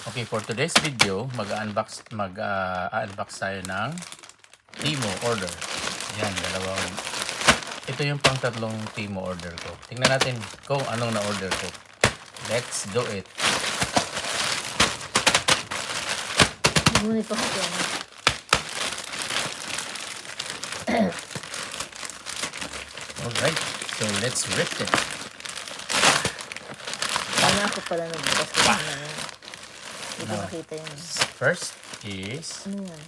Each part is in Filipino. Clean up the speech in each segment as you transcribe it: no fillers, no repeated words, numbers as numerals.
Okay, for today's video, mag-unbox tayo ng Timo order. Yan, dalawang. Ito yung pang tatlong Timo order ko. Tingnan natin kung anong na-order ko. Let's do it. Ngunit pa ko yan. Alright, so let's rip it. Ano ako pala nagbukas ko na yan. Hindi ko makita yun. First is Ano yan?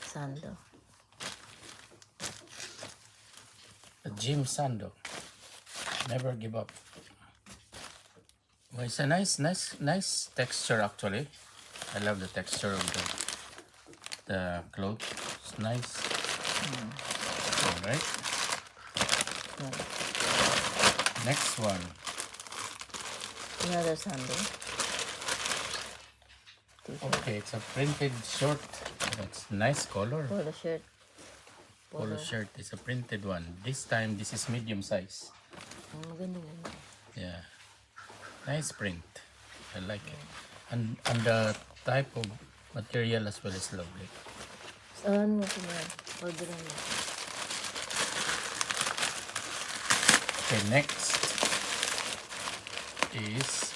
Sando. a Jim Sando. Never give up. Well, it's a nice texture actually. I love the texture of the cloth. It's nice. Alright. Next one. Another sando. Okay, it's a printed shirt. It's nice color. Polo shirt. Polo shirt. It's a printed one. This time, this is medium size. Maganda yun. Yeah. Nice print. I like it. And the type of material as well is lovely. Saan mo ito yan? Orderan mo. Okay, next is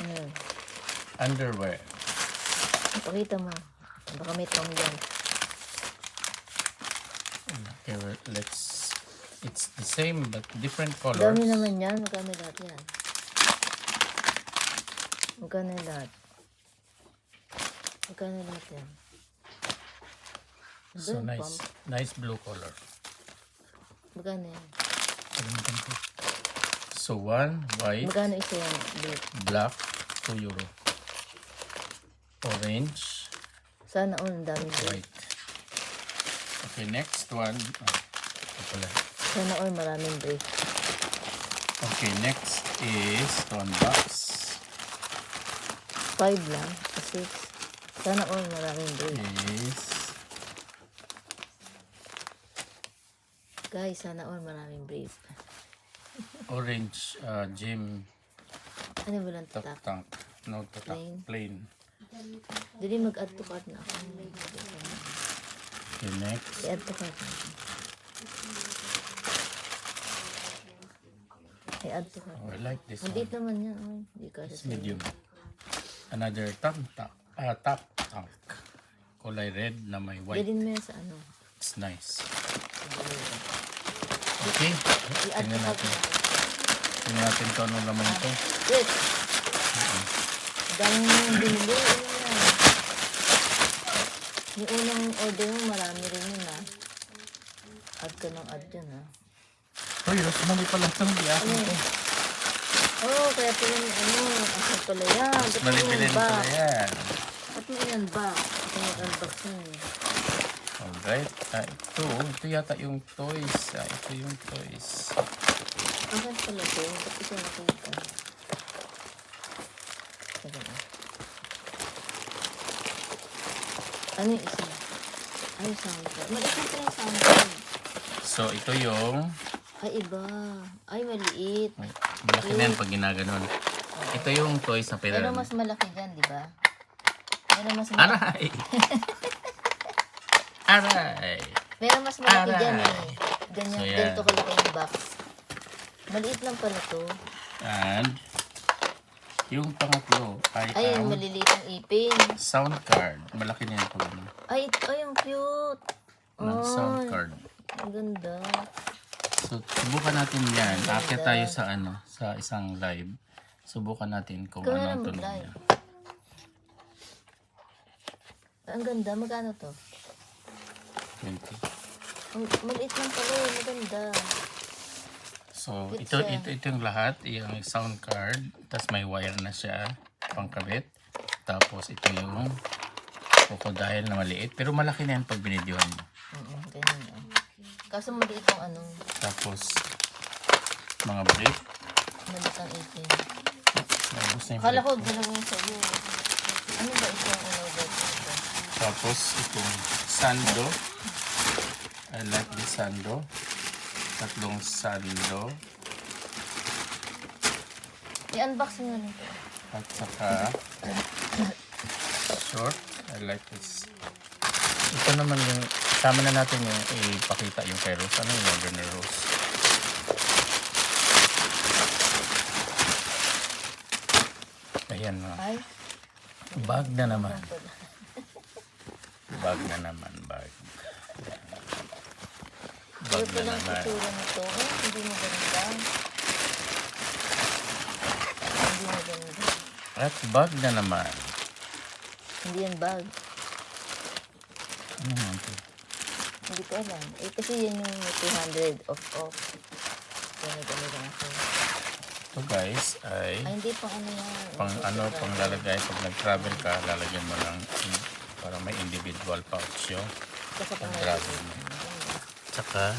Ano yun? underwear. Pakita mo. Baka may tong yan. Okay, well, it's the same but different colors. Dami naman yan. Magkano lahat yan? Magkano lahat? Magkano lahat yan? So Doon, nice. Nice blue color. Magkano yan? Kalimutan ko. So one white, Magkano isa yan? Blue. black, €2. Orange, Sana all ang dami blue. white. Okay, next one. Ito pala. Sana all maraming blue. Okay, next is one box. 5 lang. 6. Sana all maraming blue. Is Guys, sana all maraming brief. orange Jim Ano ba lang top tatak? tank. No tatak. Plain. Plain. Dili mag-add to cart na ako. Okay, next. I-add to cart na ako. I-add to cart. Oh, I like this Maliit one. naman yan. Ay, hindi ka It's medium. Another top tank. Kulay red na may white. Dalhin mo yan sa ano. It's nice. Okay. I-add to Tingnan cart natin. na. Tingnan natin kung anong laman ito. Wait! Dami mo yung binili. Ano yan? Yung unang order mo, marami rin yun ha. Add ka ng add yun ha. Uy, Rosmali pala ito. Hindi akin ito. Oh, kaya pala yung ano. Asa pala yan. Ba't mo Malibilin yan pala ba? yan. Ba't mo yan ba? Ito yung unbox yun. Alright. Ito yata yung toys. Ito yung toys. Asan pala ito? Ba't ito nakita? Teka na. Ano yung isa? Ay, soundcard. Maliit pa yung soundcard. So, ito yung Ay, iba. Ay, maliit. malaki na yan pag ginaganon. Ito yung toys na pwede. Pero mas malaki dyan, di ba? Pero mas malaki. Aray! Aray! Pero mas malaki dyan eh. Aray. Ganyan, So, yan. ganito kalaki yung box. Maliit lang pala to. And yung pangatlo ay Ay, ang maliliit ang ipin. sound card. Malaki na yan pag ano. Ay, ang cute. Ng sound card. Ang ganda. So, subukan natin yan. Akit tayo sa sa isang live. Subukan natin kung Ikaw na ano lang ang tunog mag-live. niya. Ang ganda. Magkano to? 20. Maliit lang pala eh. Maganda. So, Good ito siya. yung lahat. Yung sound card. Tapos may wire na siya. Pangkabit. Tapos ito yung crocodile na maliit. Pero malaki na yan pag binidyohan mo. Ganyan lang. Kaso maliit ang ano. Tapos, mga brief. Maliit ang ipin. Naubos na yung Kala brief. ko dalawa yung sa'yo. Ano ba itong in-order ko ito? Tapos, itong sando. I like this sando. Tatlong sando. I-unbox mo na ito. At saka, short. I like this. Ito naman yung, sama na natin yung ipakita yung kay Rose. Ano yung order ni Rose? Ayan na. Ay, Bag na naman. Bag na naman, bag. Bag ito na lang naman. itsura nito. Oh, hindi mo ganda. Hindi mo ganda. At bag na naman. Hindi yan bag. Ano naman ito? Hindi ko alam. Eh, kasi yan yung 200 off. Kaya nag-ano lang ako. Ito guys ay Ay, hindi pang ano yan. pang lalagay pag nag-travel ka, lalagyan mo ng para may individual pouch yun. Kasi pang Grabe. Tsaka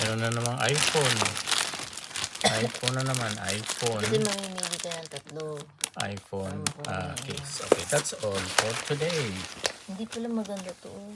meron na namang iPhone. iPhone na naman, iPhone. Kasi mamimili ka ng 3. iPhone case. Okay, that's all for today. Hindi pala maganda to. Oh.